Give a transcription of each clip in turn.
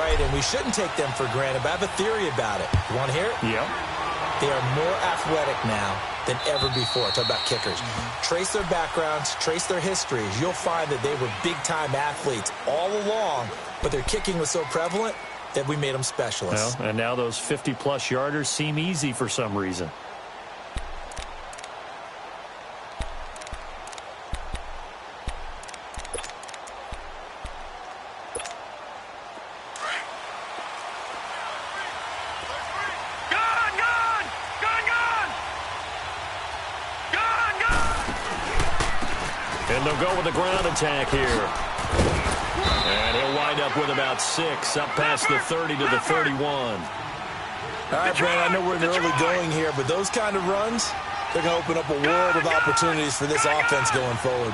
right, and we shouldn't take them for granted, but I have a theory about it. You want to hear it? Yeah. They are more athletic now than ever before. Talk about kickers. Trace their backgrounds, trace their histories. You'll find that they were big-time athletes all along, but their kicking was so prevalent that we made them specialists. Well, and now those 50-plus yarders seem easy for some reason. And they'll go with the ground attack here. And he'll wind up with about 6, up past the 30 to the 31. All right, Brandon, I know we're in the early going here, but those kind of runs, they're going to open up a world of opportunities for this offense going forward.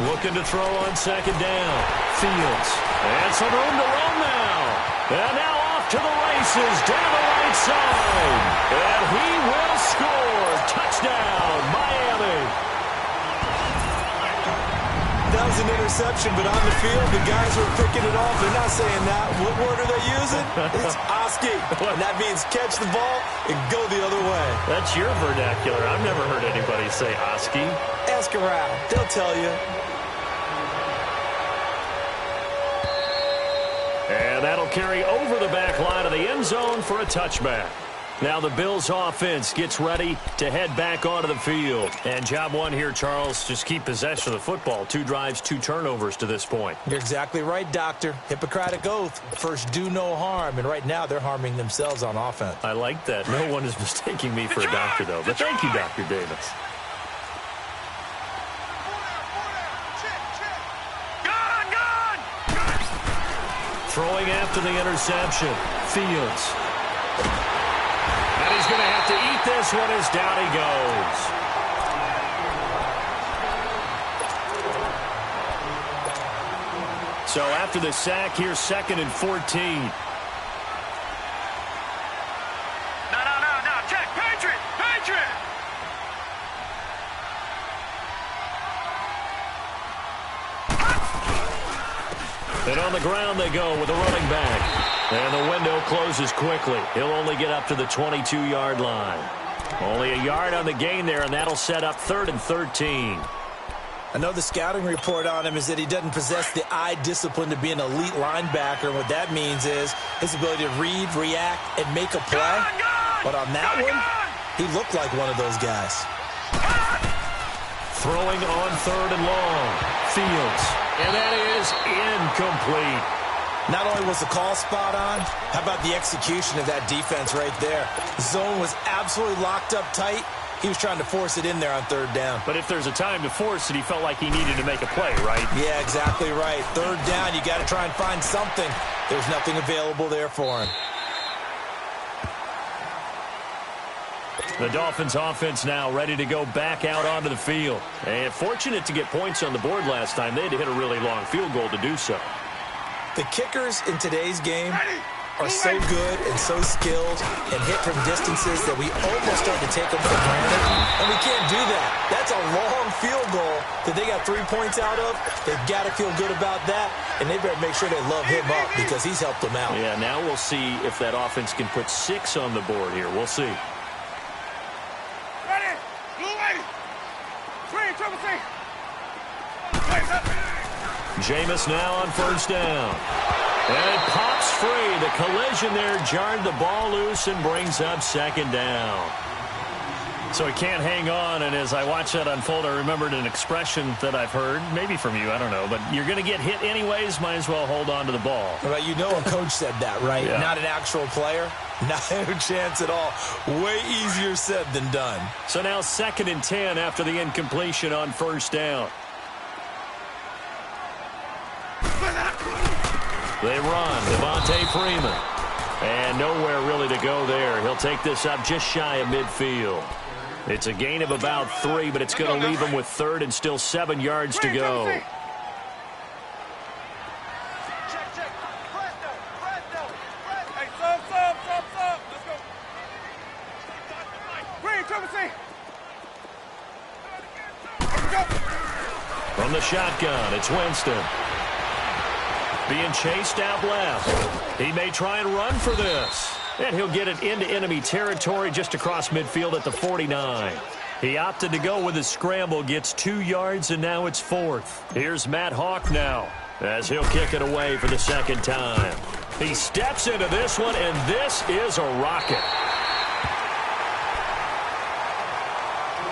Looking to throw on second down. Fields. And some room to run now. And now off to the races down the right side. And he will score. Touchdown, Miami. That was an interception, but on the field, the guys who are picking it off, they're not saying that. What word are they using? It's Oski. And that means catch the ball and go the other way. That's your vernacular. I've never heard anybody say Oski. Ask around. They'll tell you. And that'll carry over the back line of the end zone for a touchback. Now the Bills offense gets ready to head back onto the field. And job one here, Charles, just keep possession of the football. 2 drives, 2 turnovers to this point. You're exactly right, Doctor. Hippocratic oath. First, do no harm. And right now, they're harming themselves on offense. I like that. No one is mistaking me for a doctor, though. But thank you, Dr. Davis. Throwing after the interception. Fields. And he's going to have to eat this one as down he goes. So after the sack, here's 2nd and 14. No. Check. Patriot. And on the ground they go with a running back. And the window closes quickly. He'll only get up to the 22-yard line. Only a yard on the gain there, and that'll set up 3rd and 13. I know the scouting report on him is that he doesn't possess the eye discipline to be an elite linebacker. What that means is his ability to read, react, and make a play. But on that one, he looked like one of those guys. Throwing on 3rd and long. Fields. And that is incomplete. Not only was the call spot on, how about the execution of that defense right there? The zone was absolutely locked up tight. He was trying to force it in there on 3rd down. But if there's a time to force it, he felt like he needed to make a play, right? Yeah, exactly right. 3rd down, you got to try and find something. There's nothing available there for him. The Dolphins offense now ready to go back out onto the field. And fortunate to get points on the board last time. They had to hit a really long field goal to do so. The kickers in today's game are so good and so skilled and hit from distances that we almost start to take them for granted. And we can't do that. That's a long field goal that they got 3 points out of. They've got to feel good about that, and they better make sure they love him up because he's helped them out. Yeah, now we'll see if that offense can put 6 on the board here. We'll see. Ready. Blue lady. 3, triple C. Jameis now on 1st down. And it pops free. The collision there jarred the ball loose and brings up 2nd down. So he can't hang on, and as I watch that unfold, I remembered an expression that I've heard, maybe from you, I don't know, but you're going to get hit anyways, might as well hold on to the ball. Well, you know a coach said that, right? Yeah. Not an actual player. Not a chance at all. Way easier said than done. So now 2nd and 10 after the incompletion on 1st down. They run. Devontae Freeman. And nowhere really to go there. He'll take this up just shy of midfield. It's a gain of about 3, but it's going to leave him with 3rd and still 7 yards to go. Check. Presto. Hey, sub. Let's go. Green, triple C. From the shotgun, it's Winston. being chased out left. He may try and run for this. And he'll get it into enemy territory just across midfield at the 49. He opted to go with his scramble, gets 2 yards, and now it's 4th. Here's Matt Hawk now, as he'll kick it away for the second time. He steps into this one, and this is a rocket.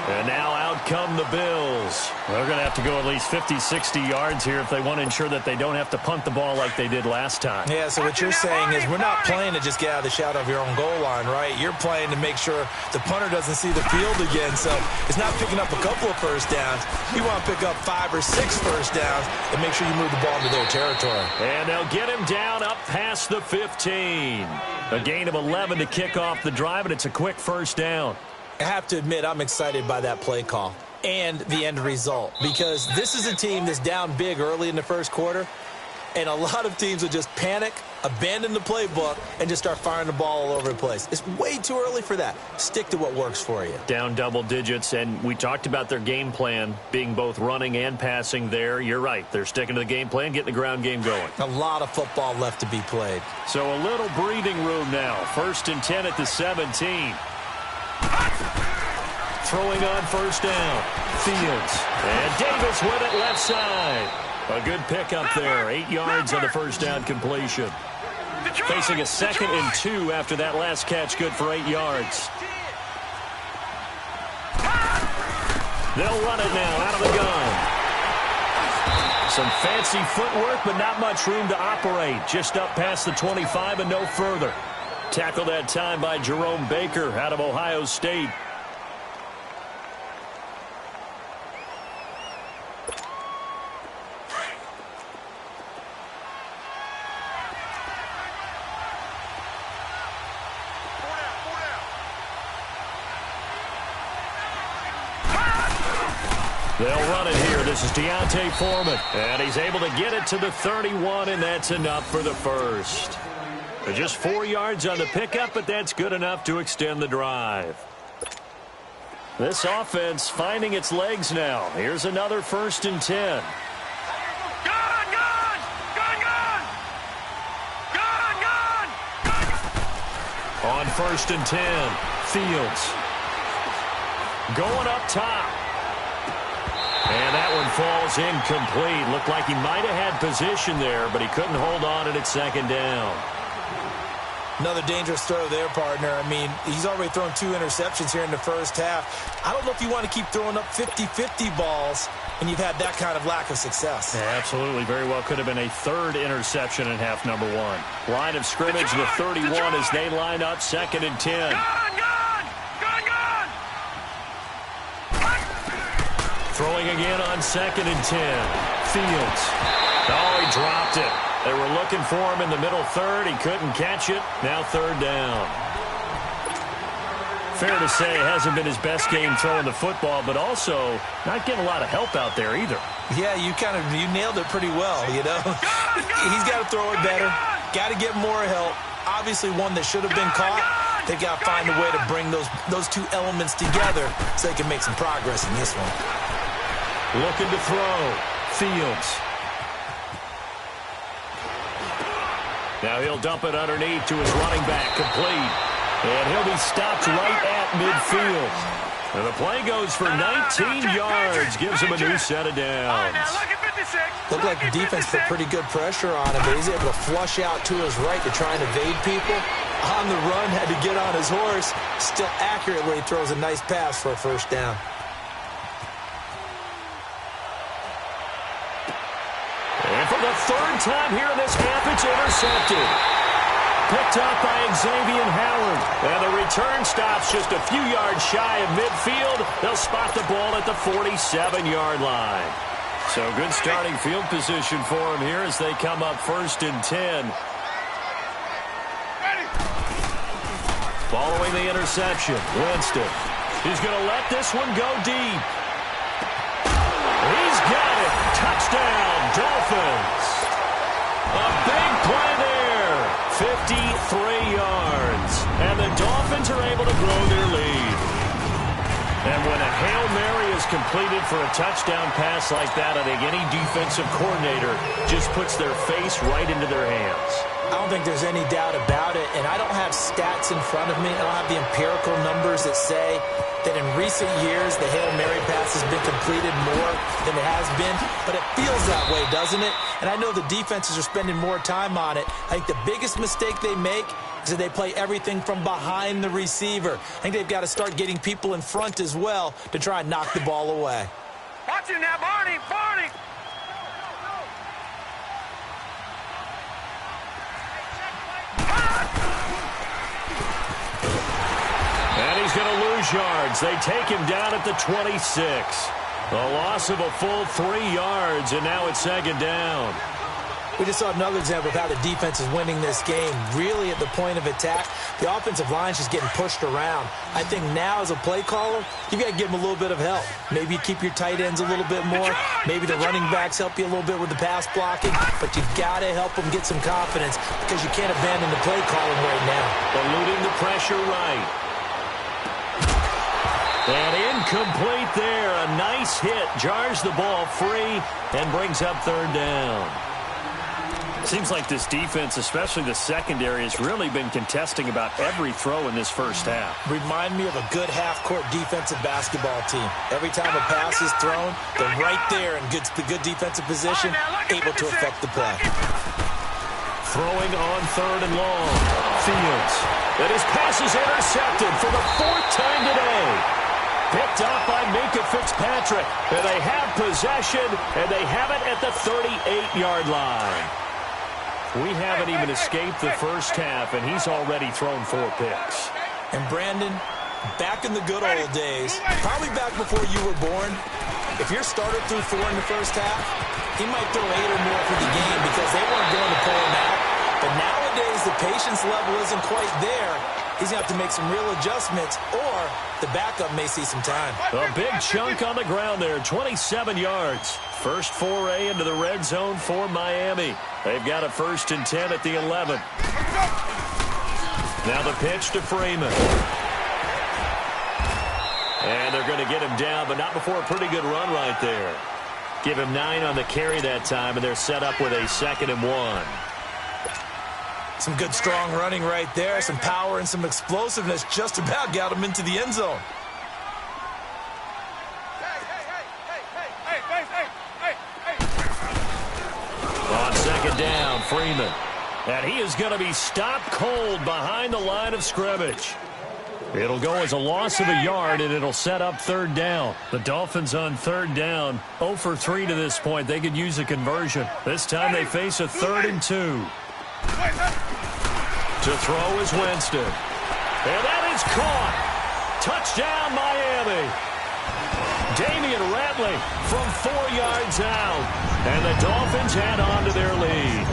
And now out come the Bills. They're going to have to go at least 50, 60 yards here if they want to ensure that they don't have to punt the ball like they did last time. Yeah, so what you're saying is we're not playing to just get out of the shadow of your own goal line, right? You're playing to make sure the punter doesn't see the field again. So it's not picking up a couple of first downs. You want to pick up 5 or 6 first downs and make sure you move the ball into their territory. And they'll get him down up past the 15. A gain of 11 to kick off the drive, and it's a quick first down. I have to admit, I'm excited by that play call and the end result because this is a team that's down big early in the first quarter, and a lot of teams will just panic, abandon the playbook, and just start firing the ball all over the place. It's way too early for that. Stick to what works for you. Down double digits, and we talked about their game plan being both running and passing there. You're right. They're sticking to the game plan, getting the ground game going. A lot of football left to be played. So a little breathing room now. 1st and 10 at the 17. Throwing on first down. Fields. And Davis with it left side. A good pickup there. 8 yards on the first down completion. Facing a 2nd and 2 after that last catch. Good for 8 yards. They'll run it now out of the gun. Some fancy footwork, but not much room to operate. Just up past the 25 and no further. Tackled that time by Jerome Baker out of Ohio State. They'll run it here. This is Deontay Foreman. And he's able to get it to the 31, and that's enough for the first. Just 4 yards on the pickup, but that's good enough to extend the drive. This offense finding its legs now. Here's another 1st and 10. On 1st and 10, Fields. Going up top. And that one falls incomplete. Looked like he might have had position there, but he couldn't hold on at 2nd down. Another dangerous throw there, partner. I mean, he's already thrown 2 interceptions here in the first half. I don't know if you want to keep throwing up 50-50 balls when you've had that kind of lack of success. Yeah, absolutely. Very well could have been a 3rd interception in half number 1. Line of scrimmage, the 31 as they line up 2nd and 10. Throwing again on 2nd and 10. Fields. Oh, he dropped it. They were looking for him in the middle 3rd. He couldn't catch it. Now 3rd down. Fair to say it hasn't been his best game throwing the football, but also not getting a lot of help out there either. Yeah, you nailed it pretty well, you know. He's got to throw it better. Got to get more help. Obviously one that should have been caught. They've got to find a way to bring those 2 elements together so they can make some progress in this one. Looking to throw. Fields. Now he'll dump it underneath to his running back. Complete. And he'll be stopped right at midfield. And the play goes for 19 yards. Gives him a new set of downs. Looked like the defense put pretty good pressure on him, but he's able to flush out to his right to try and evade people. On the run, had to get on his horse. Still accurately throws a nice pass for a first down. And for the 3rd time here in this half, it's intercepted. Picked up by Xavier Howard. And the return stops just a few yards shy of midfield. They'll spot the ball at the 47-yard line. So good starting field position for him here as they come up 1st and 10. Following the interception, Winston. He's going to let this one go deep. He's got it. Touchdown, Dolphins. A big play there. 53 yards. And the Dolphins are able to grow their lead. And when a Hail Mary is completed for a touchdown pass like that. I think any defensive coordinator just puts their face right into their hands. I don't think there's any doubt about it, and I don't have stats in front of me. I don't have the empirical numbers that say that in recent years the Hail Mary pass has been completed more than it has been, but it feels that way, doesn't it? And I know the defenses are spending more time on it. I think the biggest mistake they make is that they play everything from behind the receiver. I think they've got to start getting people in front as well to try and knock the ball away. Watch him now, Barney! Barney! And he's going to lose yards. They take him down at the 26. A loss of a full 3 yards, and now it's second down. We just saw another example of how the defense is winning this game. Really at the point of attack, the offensive line is just getting pushed around. I think now as a play caller, you got to give them a little bit of help. Maybe you keep your tight ends a little bit more. Maybe the running backs help you a little bit with the pass blocking. But you got to help them get some confidence because you can't abandon the play calling right now. Eluding the pressure right. And incomplete there. A nice hit. Jars the ball free and brings up third down. Seems like this defense, especially the secondary, has really been contesting about every throw in this first half. Remind me of a good half-court defensive basketball team. Every time a pass is thrown, they're right there in good defensive position, able to affect the play. Throwing on third and long. Fields. And his pass is intercepted for the 4th time today. Picked up by Minka Fitzpatrick. And they have possession, and they have it at the 38-yard line. We haven't even escaped the first half, and he's already thrown 4 picks. And Brandon, back in the good old days, probably back before you were born, if your starter threw 4 in the first half, he might throw 8 or more for the game because they weren't going to pull him out. But nowadays, the patience level isn't quite there. He's going to have to make some real adjustments, or the backup may see some time. A big chunk on the ground there, 27 yards. First foray into the red zone for Miami. They've got a 1st and 10 at the 11. Now the pitch to Freeman. And they're going to get him down, but not before a pretty good run right there. Give him 9 on the carry that time, and they're set up with a 2nd and 1. Some good, strong running right there. Some power and some explosiveness just about got him into the end zone. On 2nd down, Freeman. And he is going to be stopped cold behind the line of scrimmage. It'll go as a loss of a yard, and it'll set up 3rd down. The Dolphins on 3rd down, 0 for 3 to this point. They could use a conversion. This time they face a 3rd and 2. To throw is Winston. And that is caught. Touchdown, Miami. Damian Ratley from 4 yards out. And the Dolphins add on to their lead.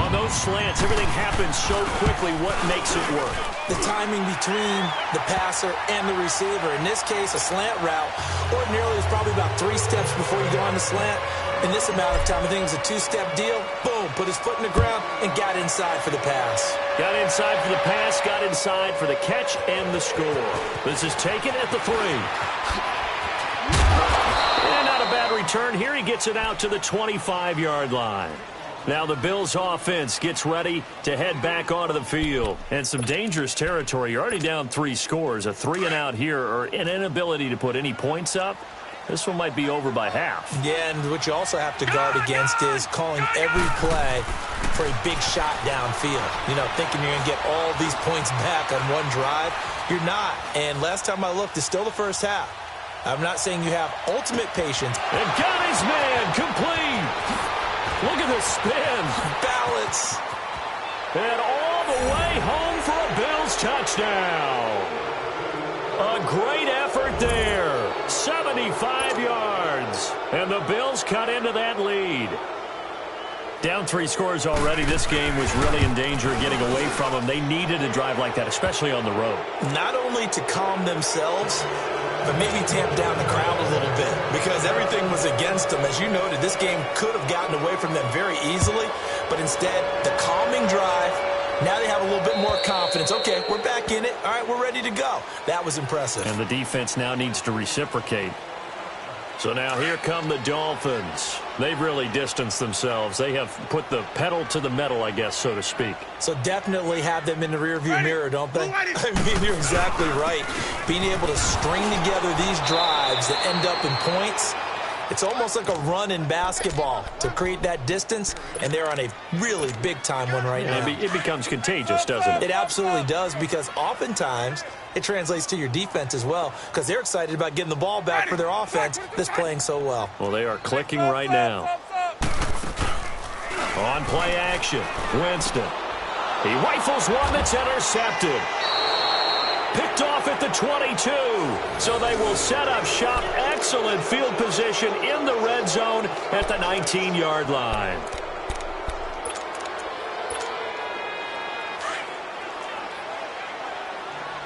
On those slants, everything happens so quickly. What makes it work? The timing between the passer and the receiver. In this case, a slant route ordinarily is probably about 3 steps before you go on the slant. In this amount of time, I think it's a 2-step deal. Boom, put his foot in the ground and got inside for the pass. Got inside for the pass, got inside for the catch and the score. This is taken at the 3. And not a bad return. Here he gets it out to the 25-yard line. Now the Bills offense gets ready to head back onto the field. And some dangerous territory. You're already down 3 scores. A 3-and-out here, or an inability to put any points up. This one might be over by half. Yeah, and what you also have to guard against is calling every play for a big shot downfield. You know, thinking you're going to get all these points back on one drive. You're not. And last time I looked, it's still the first half. I'm not saying you have ultimate patience. And got his man complete. Look at the spin. Balance. And all the way home for a Bills touchdown. A great effort there. 75 yards. And the Bills cut into that lead. Down 3 scores already. This game was really in danger of getting away from them. They needed a drive like that, especially on the road. Not only to calm themselves, but maybe tamp down the crowd a little bit because everything was against them. As you noted, this game could have gotten away from them very easily, but instead, the calming drive Now they have a little bit more confidence. Okay, we're back in it. All right, we're ready to go. That was impressive. And the defense now needs to reciprocate. So now here come the Dolphins. They've really distanced themselves. They have put the pedal to the metal, I guess, so to speak. So definitely have them in the rearview mirror, don't they? I mean, you're exactly right. Being able to string together these drives that end up in points, it's almost like a run in basketball to create that distance, and they're on a really big-time one right now. It becomes contagious, doesn't it? It absolutely does, because oftentimes it translates to your defense as well, because they're excited about getting the ball back for their offense that's playing so well. Well, they are clicking right now. On play action, Winston. He rifles one that's intercepted. Picked off at the 22. So they will set up shop. Excellent field position in the red zone at the 19-yard line.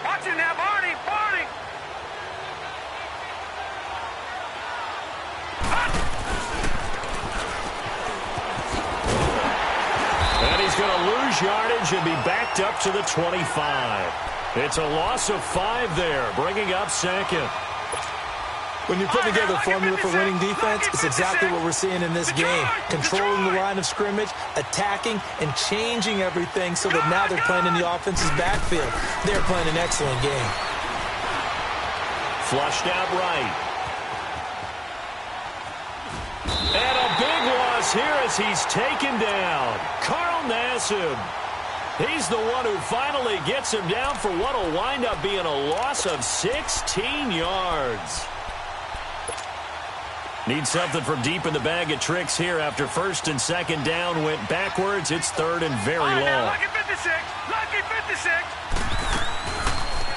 Watch it now, Barney, Barney. And he's going to lose yardage and be backed up to the 25. It's a loss of 5 there, bringing up second. When you put together a formula for winning defense, it's exactly what we're seeing in this game. Controlling the line of scrimmage, attacking, and changing everything so that now they're playing in the offense's backfield. They're playing an excellent game. Flushed out right. And a big loss here as he's taken down. Carl Nassib. He's the one who finally gets him down for what will wind up being a loss of 16 yards. Need something from deep in the bag of tricks here after first and second down went backwards. It's third and very long. Lucky 56. Lucky 56.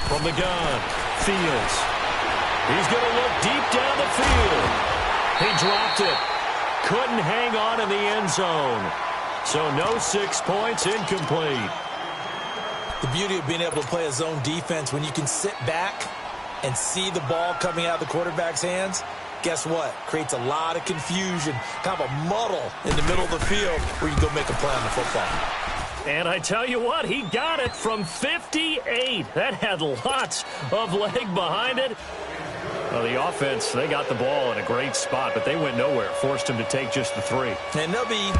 From the gun, Fields. He's going to look deep down the field. He dropped it. Couldn't hang on in the end zone. So no 6 points, incomplete. The beauty of being able to play a zone defense, when you can sit back and see the ball coming out of the quarterback's hands, guess what? Creates a lot of confusion, kind of a muddle in the middle of the field where you go make a play on the football. And I tell you what, he got it from 58. That had lots of leg behind it. Well, the offense, they got the ball in a great spot, but they went nowhere. Forced him to take just the 3. And they'll be,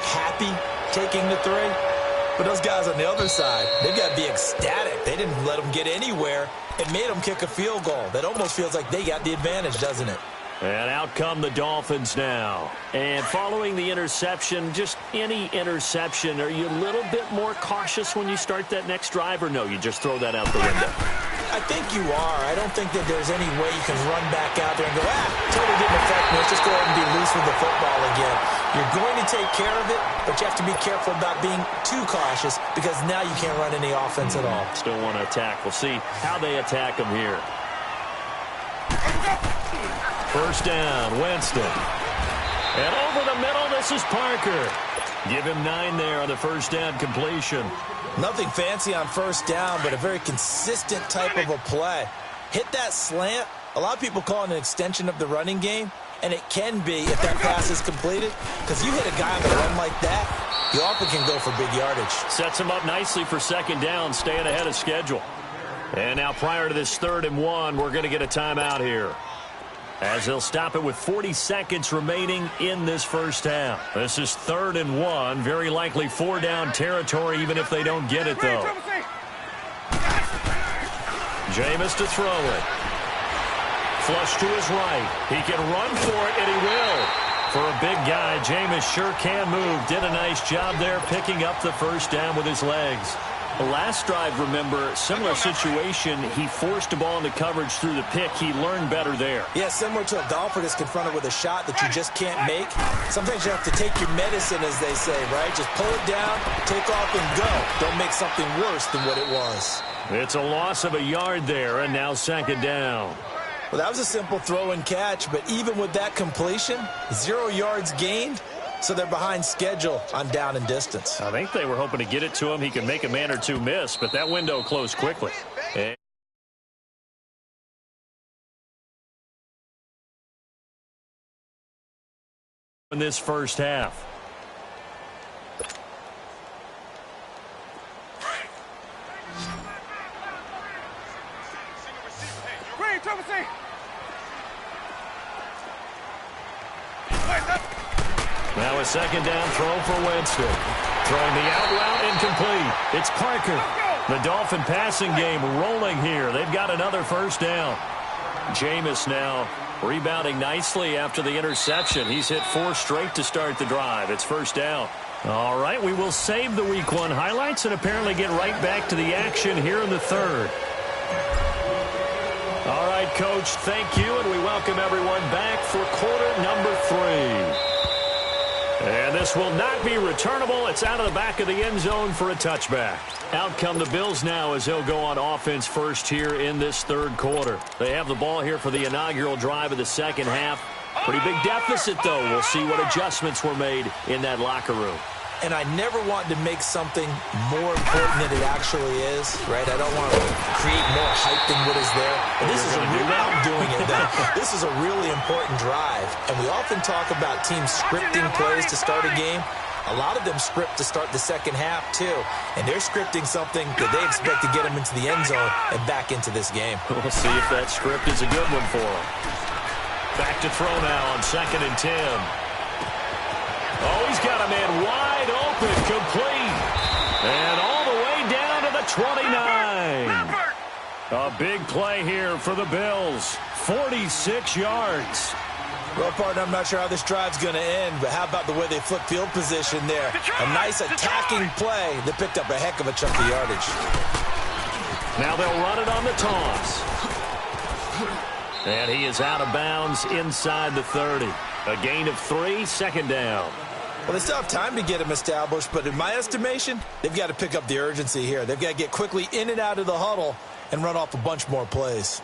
happy taking the 3. But those guys on the other side, they've got to be ecstatic. They didn't let them get anywhere. It made them kick a field goal. That almost feels like they got the advantage, doesn't it? And out come the Dolphins now. And following the interception, just any interception, are you a little bit more cautious when you start that next drive, or no, you just throw that out the window? I think you are. I don't think that there's any way you can run back out there and go, totally didn't affect me. Let's just go ahead and be loose with the football again. You're going to take care of it, but you have to be careful about being too cautious because now you can't run any offense at all. Still want to attack. We'll see how they attack them here. First down, Winston. And over the middle, this is Parker. Give him 9 there on the first down completion. Nothing fancy on first down, but a very consistent type of a play. Hit that slant. A lot of people call it an extension of the running game, and it can be if that pass is completed, because you hit a guy on the run like that, you often can go for big yardage. Sets him up nicely for second down, staying ahead of schedule. And now prior to this 3rd and 1, we're going to get a timeout here, as they'll stop it with 40 seconds remaining in this first half. This is 3rd and 1, very likely 4-down territory, even if they don't get it, though. Jameis to throw it. Flush to his right. He can run for it, and he will. For a big guy, Jameis sure can move. Did a nice job there picking up the first down with his legs. The last drive, remember, similar situation. He forced the ball into coverage through the pick. He learned better there. Yeah, similar to a golfer that's confronted with a shot that you just can't make. Sometimes you have to take your medicine, as they say, right? Just pull it down, take off, and go. Don't make something worse than what it was. It's a loss of a yard there, and now second down. Well, that was a simple throw and catch, but even with that completion, 0 yards gained. So they're behind schedule on down and distance. I think they were hoping to get it to him. He can make a man or two miss, but that window closed quickly. In this first half. Now a second down throw for Winston. Throwing the out route incomplete. It's Parker. The Dolphin passing game rolling here. They've got another first down. Jameis now rebounding nicely after the interception. He's hit 4 straight to start the drive. It's first down. All right, we will save the Week 1 highlights and apparently get right back to the action here in the third. All right, Coach, thank you, and we welcome everyone back for quarter number 3. And this will not be returnable. It's out of the back of the end zone for a touchback. Out come the Bills now as they'll go on offense first here in this third quarter. They have the ball here for the inaugural drive of the second half. Pretty big deficit, though. We'll see what adjustments were made in that locker room. And I never want to make something more important than it actually is, right? I don't want to create more hype than what is there. But this is I'm doing it, though. This is a really important drive. And we often talk about teams scripting plays to start a game. A lot of them script to start the second half, too. And they're scripting something that they expect to get them into the end zone and back into this game. We'll see if that script is a good one for them. Back to throw now on 2nd and 10. Oh, he's got a man wide open, complete. And all the way down to the 29. A big play here for the Bills. 46 yards. Well, partner, I'm not sure how this drive's going to end, but how about the way they flip field position there? A nice attacking play that picked up a heck of a chunk of yardage. Now they'll run it on the toss. And he is out of bounds inside the 30. A gain of 3, second down. Well, they still have time to get him established, but in my estimation, they've got to pick up the urgency here. They've got to get quickly in and out of the huddle and run off a bunch more plays.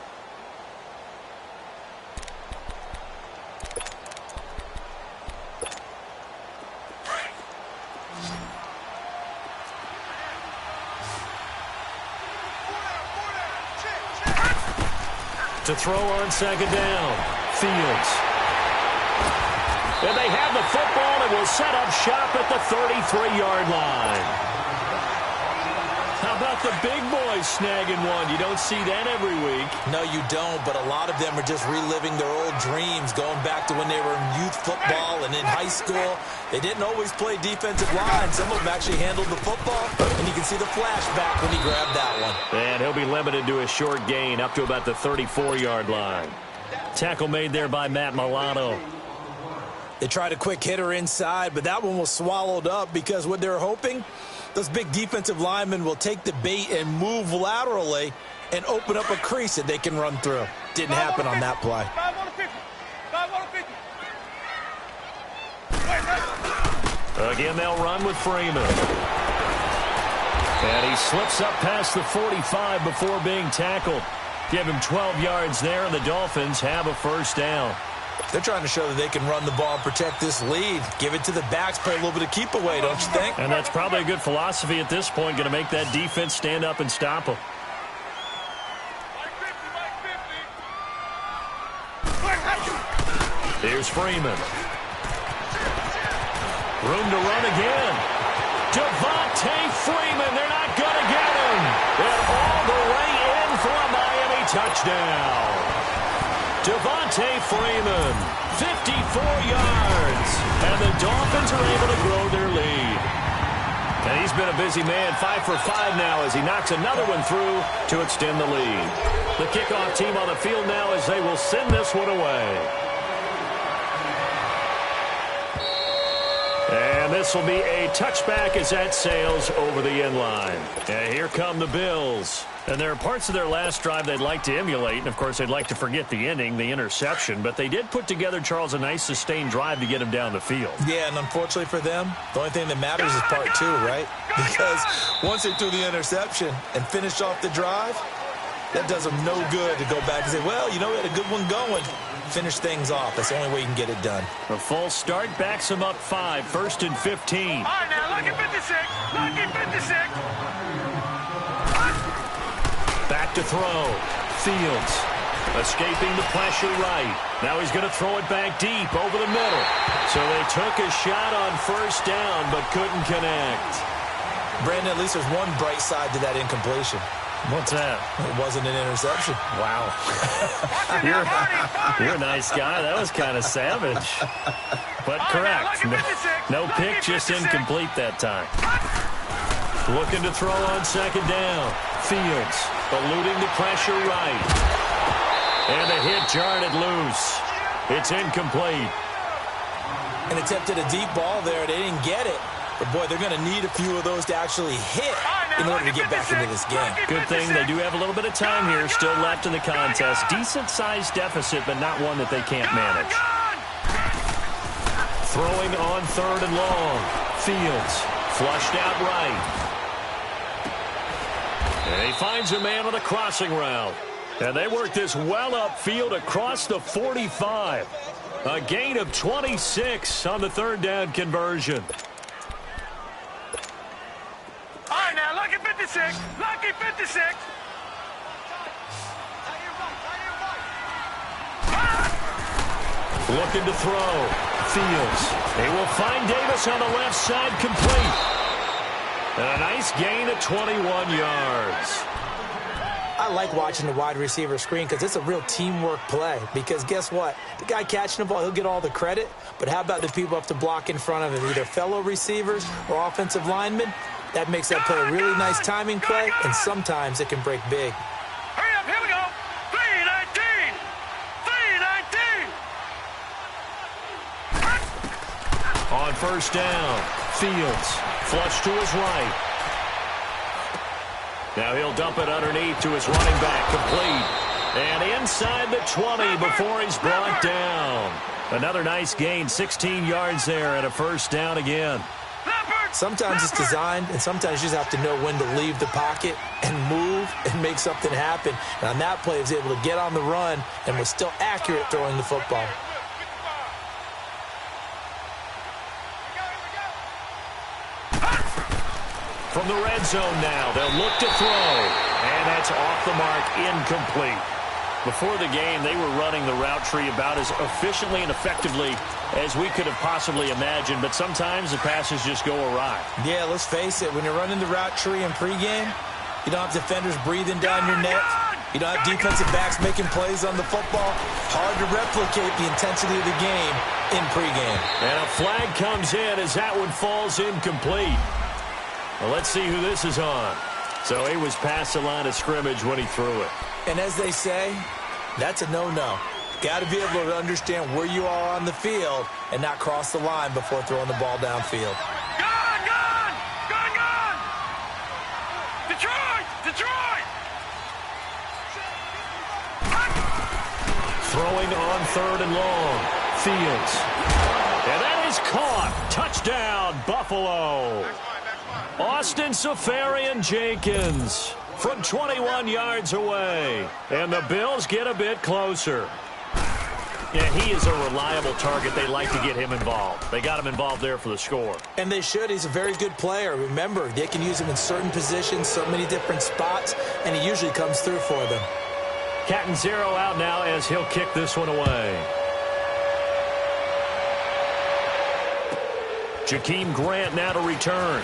To throw on second down, Fields. And they have the football and will set up shop at the 33-yard line. How about the big boys snagging one? You don't see that every week. No, you don't, but a lot of them are just reliving their old dreams, going back to when they were in youth football and in high school. They didn't always play defensive line. Some of them actually handled the football, and you can see the flashback when he grabbed that one. And he'll be limited to a short gain up to about the 34-yard line. Tackle made there by Matt Milano. They tried a quick hitter inside, but that one was swallowed up because what they're hoping, those big defensive linemen will take the bait and move laterally and open up a crease that they can run through. Didn't happen on that play. Again, they'll run with Freeman. And he slips up past the 45 before being tackled. Give him 12 yards there, and the Dolphins have a first down. They're trying to show that they can run the ball and protect this lead. Give it to the backs, play a little bit of keep away, don't you think? And that's probably a good philosophy at this point, going to make that defense stand up and stop them. Here's Freeman. Room to run again. Devontae Freeman, they're not going to get him. And all the way in for a Miami touchdown. Devontae Freeman, 54 yards, and the Dolphins are able to grow their lead. And he's been a busy man, 5 for 5 now as he knocks another one through to extend the lead. The kickoff team on the field now as they will send this one away. And this will be a touchback as that sails over the end line. And here come the Bills. And there are parts of their last drive they'd like to emulate. And, of course, they'd like to forget the ending, the interception. But they did put together, Charles, a nice sustained drive to get him down the field. Yeah, and unfortunately for them, the only thing that matters is part 2, right? Because once they threw the interception and finished off the drive, that does them no good to go back and say, well, you know, we had a good one going. Finish things off. That's the only way you can get it done. A false start backs them up 5, 1st and 15. All right, now, look at 56. Look at 56. Back to throw. Fields escaping the pressure right. Now he's going to throw it back deep over the middle. So they took a shot on first down but couldn't connect. Brandon, at least there's one bright side to that incompletion. What's that? It wasn't an interception. Wow. You're a nice guy. That was kind of savage. But correct. No pick, just incomplete that time. Looking to throw on second down. Fields eluding the pressure right. And the hit jarred it loose. It's incomplete. And attempted a deep ball there. They didn't get it. But, boy, they're going to need a few of those to actually hit in order to get back into this game. Good thing they do have a little bit of time here still left in the contest. Decent-sized deficit, but not one that they can't manage. Throwing on third and long. Fields flushed out right. And he finds a man on a crossing route. And they work this well upfield across the 45. A gain of 26 on the third down conversion. All right, now, lucky 56. Lucky 56. Looking to throw. Fields. They will find Davis on the left side, complete. And a nice gain of 21 yards. I like watching the wide receiver screen because it's a real teamwork play. Because guess what? The guy catching the ball, he'll get all the credit. But how about the people up to block in front of him, either fellow receivers or offensive linemen? That makes that play a really nice timing play, and sometimes it can break big. Hurry up, here we go. 319. 319. On first down, Fields flush to his right. Now he'll dump it underneath to his running back, complete. And inside the 20 before he's brought down. Another nice gain, 16 yards there and a first down again. Sometimes it's designed, and sometimes you just have to know when to leave the pocket and move and make something happen. And on that play, he was able to get on the run and was still accurate throwing the football. From the red zone now, they'll look to throw. And that's off the mark, incomplete. Before the game, they were running the route tree about as efficiently and effectively as we could have possibly imagined, but sometimes the passes just go awry. Yeah, let's face it, when you're running the route tree in pregame, you don't have defenders breathing down your neck. You don't have defensive backs making plays on the football. Hard to replicate the intensity of the game in pregame. And a flag comes in as that one falls incomplete. Well, let's see who this is on. So he was past the line of scrimmage when he threw it. And as they say, that's a no-no. Got to be able to understand where you are on the field and not cross the line before throwing the ball downfield. Gone, gone, gone, gone. Detroit, Detroit. Throwing on third and long. Fields. And that is caught. Touchdown, Buffalo. Austin Safarian-Jenkins from 21 yards away. And the Bills get a bit closer. Yeah, he is a reliable target. They like to get him involved. They got him involved there for the score. And they should. He's a very good player. Remember, they can use him in certain positions, so many different spots, and he usually comes through for them. Catanzaro out now as he'll kick this one away. Jakeem Grant now to return.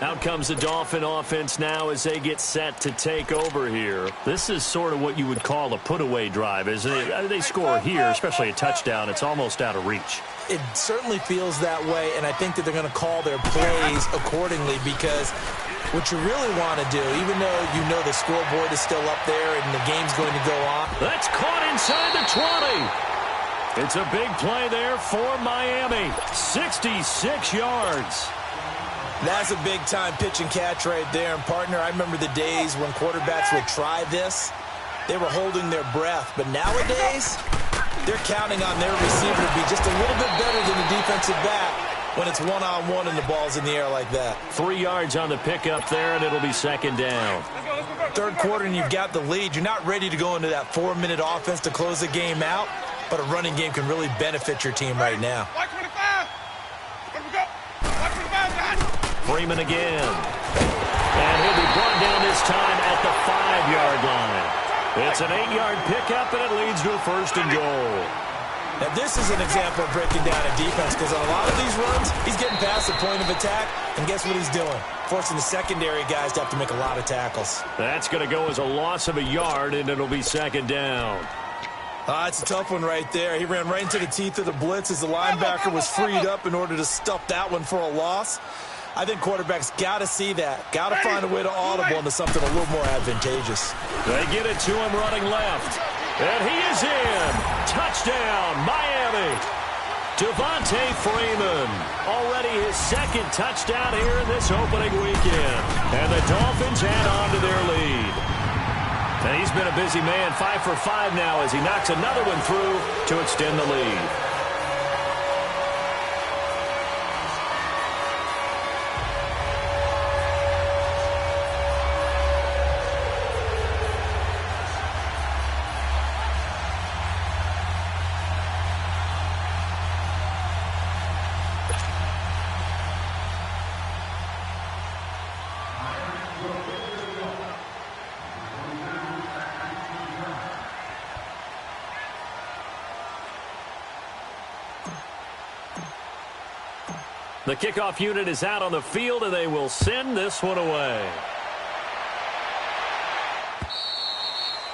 Out comes the Dolphin offense now as they get set to take over here. This is sort of what you would call a put-away drive. As they score here, especially a touchdown, it's almost out of reach. It certainly feels that way, and I think that they're going to call their plays accordingly because what you really want to do, even though you know the scoreboard is still up there and the game's going to go on. That's caught inside the 20. It's a big play there for Miami. 66 yards. That's a big-time pitch and catch right there. And, partner, I remember the days when quarterbacks would try this. They were holding their breath. But nowadays, they're counting on their receiver to be just a little bit better than the defensive back when it's one-on-one and the ball's in the air like that. 3 yards on the pickup there, and it'll be second down. Third quarter, and you've got the lead. You're not ready to go into that 4-minute offense to close the game out, but a running game can really benefit your team right now. Freeman again. And he'll be brought down this time at the 5-yard line. It's an 8-yard pickup, and it leads to a first and goal. Now, this is an example of breaking down a defense because on a lot of these runs, he's getting past the point of attack, and guess what he's doing? Forcing the secondary guys to have to make a lot of tackles. That's going to go as a loss of a yard, and it'll be second down. It's a tough one right there. He ran right into the teeth of the blitz as the linebacker was freed up in order to stuff that one for a loss. I think quarterbacks got to see that. Got to find a way to audible into something a little more advantageous. They get it to him running left. And he is in. Touchdown, Miami. Devontae Freeman. Already his second touchdown here in this opening weekend. And the Dolphins add on to their lead. And he's been a busy man, 5 for 5 now as he knocks another one through to extend the lead. The kickoff unit is out on the field, and they will send this one away.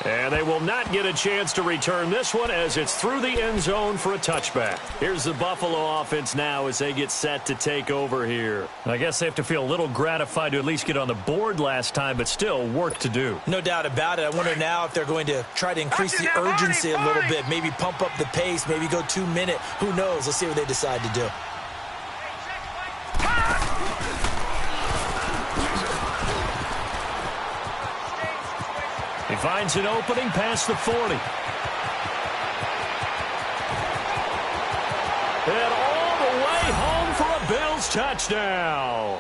And they will not get a chance to return this one as it's through the end zone for a touchback. Here's the Buffalo offense now as they get set to take over here. I guess they have to feel a little gratified to at least get on the board last time, but still work to do. No doubt about it. I wonder now if they're going to try to increase the urgency a little bit, maybe pump up the pace, maybe go 2-minute. Who knows? Let's see what they decide to do. He finds an opening past the 40. And all the way home for a Bills touchdown.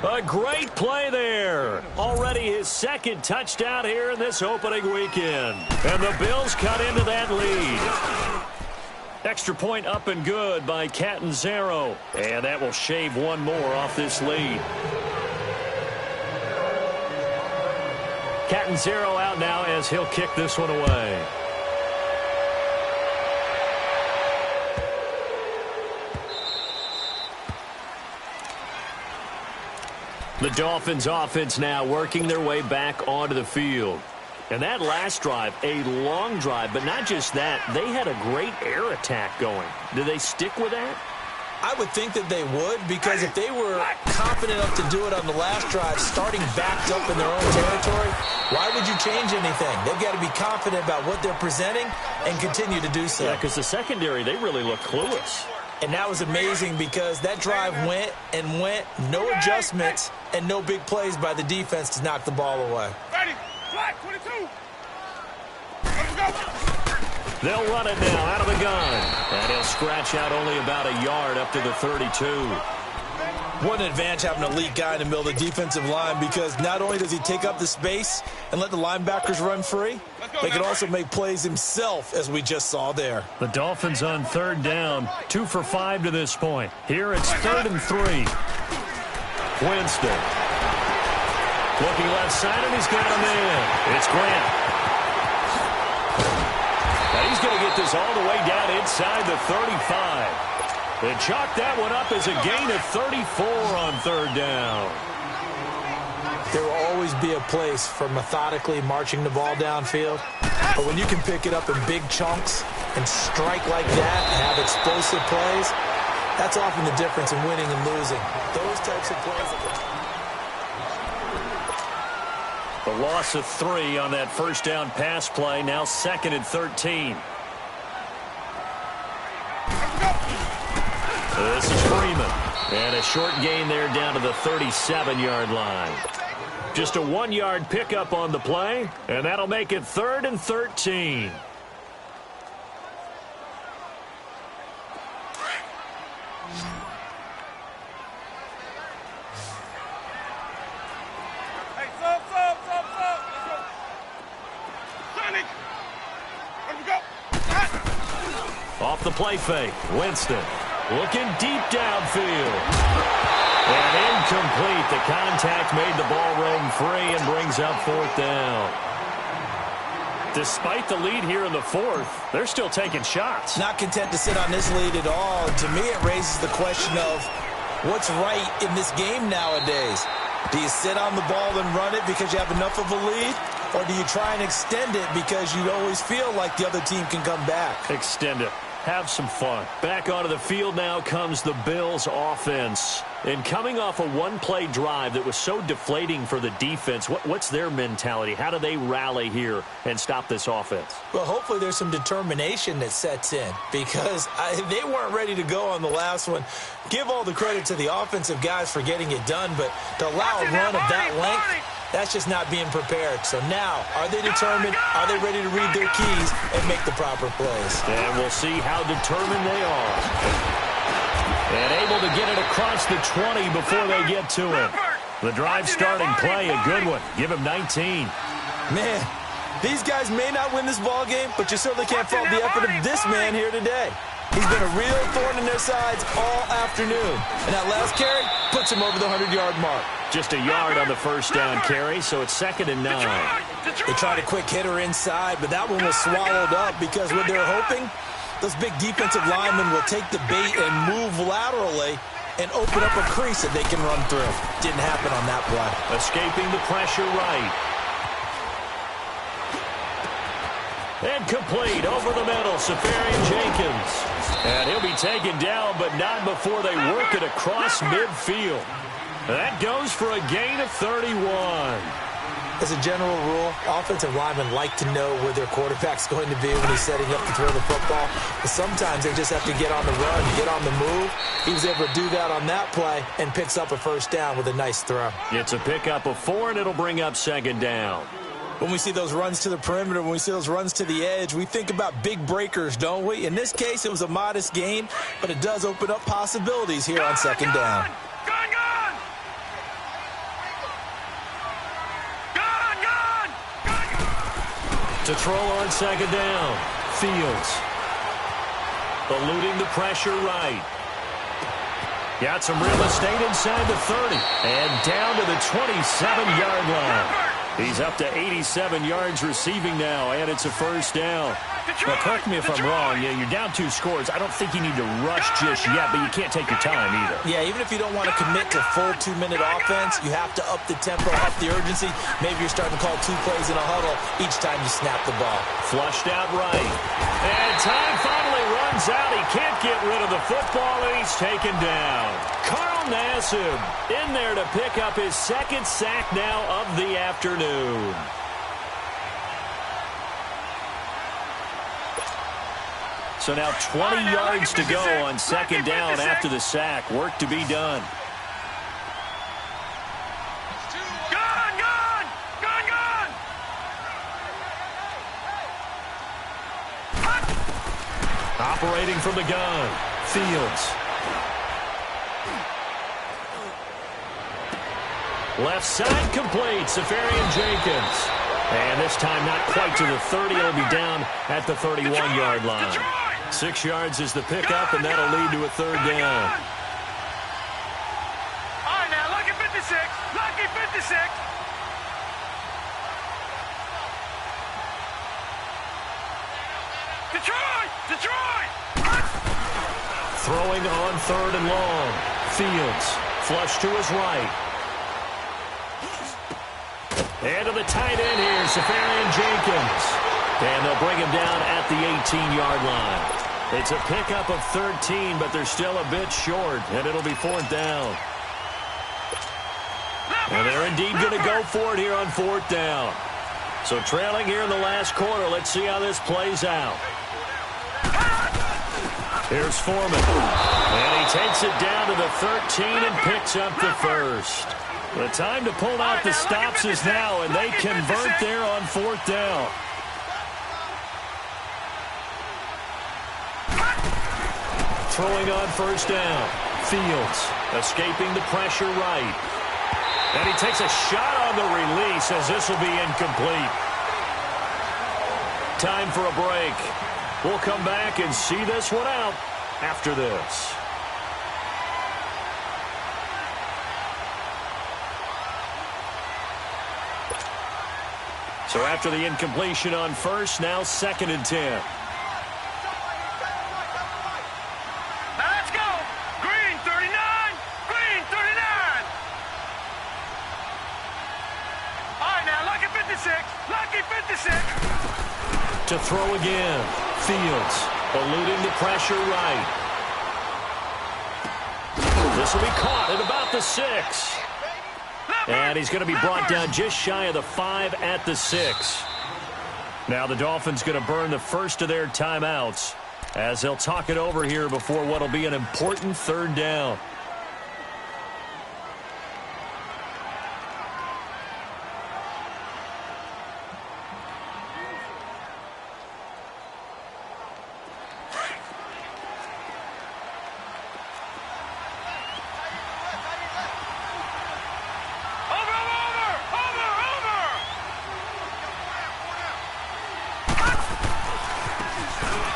A great play there. Already his second touchdown here in this opening weekend. And the Bills cut into that lead. Extra point up and good by Catanzaro. And that will shave one more off this lead. Catanzaro out now as he'll kick this one away. The Dolphins offense now working their way back onto the field. And that last drive, a long drive, but not just that, they had a great air attack going. Do they stick with that? I would think that they would, because if they were confident enough to do it on the last drive, starting backed up in their own territory, why would you change anything? They've got to be confident about what they're presenting and continue to do so. Yeah, because the secondary, they really look clueless. And that was amazing because that drive went and went, no adjustments, and no big plays by the defense to knock the ball away. Ready, flag, 22. Let's go. They'll run it now out of the gun. And he'll scratch out only about a yard up to the 32. What an advantage having an elite guy in the middle of the defensive line, because not only does he take up the space and let the linebackers run free, they can also make plays himself, as we just saw there. The Dolphins on third down, 2 for 5 to this point. Here it's 3rd and 3. Winston. Looking left side, and he's got him in. It's Grant. And he's going to get this all the way down inside the 35. And chalk that one up as a gain of 34 on third down. There will always be a place for methodically marching the ball downfield. But when you can pick it up in big chunks and strike like that and have explosive plays, that's often the difference in winning and losing. Those types of plays. The loss of 3 on that first down pass play, now 2nd and 13. This is Freeman. And a short gain there down to the 37-yard line. Just a 1-yard pickup on the play, and that'll make it 3rd and 13. Hey, sub. Let's go. Sonic. Let me go. Off the play fake, Winston. Looking deep downfield. And incomplete. The contact made the ball roam free and brings up 4th down. Despite the lead here in the fourth, they're still taking shots. Not content to sit on this lead at all. To me, it raises the question of what's right in this game nowadays. Do you sit on the ball and run it because you have enough of a lead? Or do you try and extend it because you always feel like the other team can come back? Extend it. Have some fun. Back onto the field now comes the Bills offense. And coming off a one-play drive that was so deflating for the defense, what's their mentality? How do they rally here and stop this offense? Well, hopefully there's some determination that sets in because they weren't ready to go on the last one. Give all the credit to the offensive guys for getting it done, but to allow a run of that length, that's just not being prepared. So now, are they determined? Are they ready to read their keys and make the proper plays? And we'll see how determined they are. And able to get it across the 20 before they get to it. The drive starting play, a good one. Give him 19. Man, these guys may not win this ball game, but you certainly can't fault the effort of this man here today. He's been a real thorn in their sides all afternoon. And that last carry puts him over the 100-yard mark. Just a yard on the first down carry, so it's 2nd and 9. They tried a quick hitter inside, but that one was swallowed up because what they're hoping, those big defensive linemen will take the bait and move laterally and open up a crease that they can run through. Didn't happen on that play. Escaping the pressure right. And complete over the middle, Safarian Jenkins. And he'll be taken down, but not before they work it across midfield. That goes for a gain of 31. As a general rule, offensive linemen like to know where their quarterback's going to be when he's setting up to throw the football. But sometimes they just have to get on the run, get on the move. He was able to do that on that play and picks up a first down with a nice throw. It's a pickup of 4, and it'll bring up 2nd down. When we see those runs to the perimeter, when we see those runs to the edge, we think about big breakers, don't we? In this case, it was a modest gain, but it does open up possibilities here on 2nd down. To throw on 2nd down. Fields. Eluding the pressure right. Got some real estate inside the 30. And down to the 27-yard line. He's up to 87 yards receiving now, and it's a first down. Now, correct me if I'm wrong. Yeah, you're down 2 scores. I don't think you need to rush just yet, but you can't take your time either. Yeah, even if you don't want to commit to full 2-minute offense, you have to up the tempo, up the urgency. Maybe you're starting to call 2 plays in a huddle each time you snap the ball. Flushed out right. And time finally runs out. He can't get rid of the football, and he's taken down. Carl Nassib in there to pick up his 2nd sack now of the afternoon. So now 20 yards to go on 2nd down after the sack. Work to be done. Operating from the gun. Fields. Left side complete. Safarian Jenkins. And this time not quite to the 30. It'll be down at the 31-yard line. 6 yards is the pickup, and that'll lead to a 3rd down. All right, now, lucky 56. Lucky 56. Detroit! Throwing on 3rd and long. Fields. Flush to his right. And to the tight end here, Safarian Jenkins. And they'll bring him down at the 18-yard line. It's a pickup of 13, but they're still a bit short, and it'll be 4th down. And they're indeed going to go for it here on 4th down. So trailing here in the last quarter. Let's see how this plays out. Here's Foreman. And he takes it down to the 13 and picks up the first. The time to pull out the stops is now, and they convert there on 4th down. Throwing on 1st down. Fields escaping the pressure right. And he takes a shot on the release as this will be incomplete. Time for a break. We'll come back and see this one out after this. So after the incompletion on first, now 2nd and 10. Now let's go. Green 39. Green 39. All right, now lucky 56. Lucky 56. To throw again. Fields eluding the pressure right. This will be caught at about the 6. And he's going to be brought down just shy of the 5 at the 6. Now the Dolphins going to burn the first of their timeouts as they'll talk it over here before what will be an important 3rd down.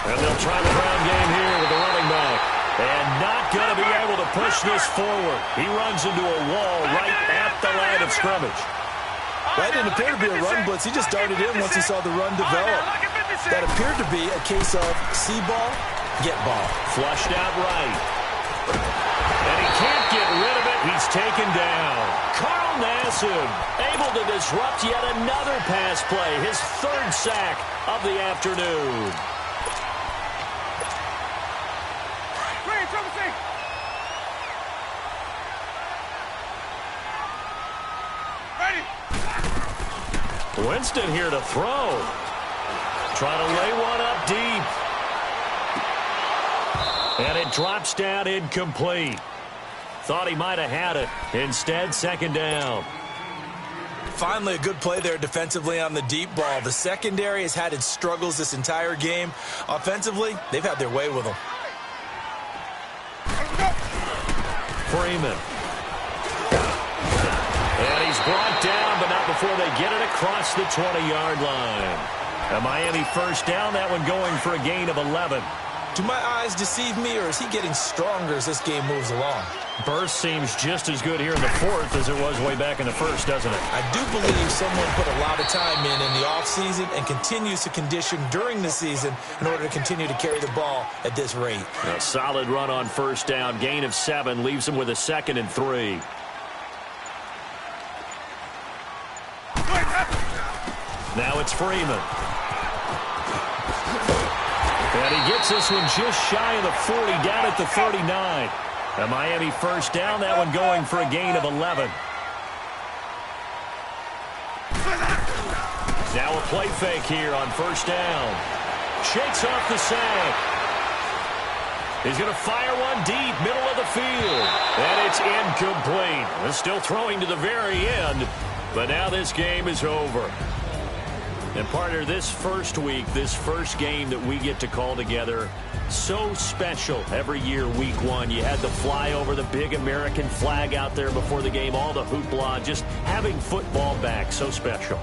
And they'll try the ground game here with the running back. And not going to be able to push this forward. He runs into a wall right at the line of scrimmage. That didn't appear to be a run blitz. He just darted in once he saw the run develop. That appeared to be a case of see ball, get ball. Flushed out right. And he can't get rid of it. He's taken down. Carl Nassib able to disrupt yet another pass play. His 3rd sack of the afternoon. Winston here to throw. Trying to lay one up deep. And it drops down incomplete. Thought he might have had it. Instead, 2nd down. Finally, a good play there defensively on the deep ball. The secondary has had its struggles this entire game. Offensively, they've had their way with them. Freeman. And he's brought down, but not before they get it across the 20-yard line. A Miami 1st down, that one going for a gain of 11. Do my eyes deceive me, or is he getting stronger as this game moves along? Burst seems just as good here in the 4th as it was way back in the 1st, doesn't it? I do believe someone put a lot of time in the offseason and continues to condition during the season in order to continue to carry the ball at this rate. A solid run on 1st down, gain of 7, leaves him with a 2nd and 3. Now it's Freeman. And he gets this one just shy of the 40, down at the 39. A Miami 1st down, that one going for a gain of 11. Now a play fake here on 1st down. Shakes off the sack. He's going to fire one deep, middle of the field. And it's incomplete. They're still throwing to the very end, but now this game is over. And partner, this first week, this first game that we get to call together, so special every year, week 1. You had the flyover, the big American flag out there before the game, all the hoopla, just having football back, so special.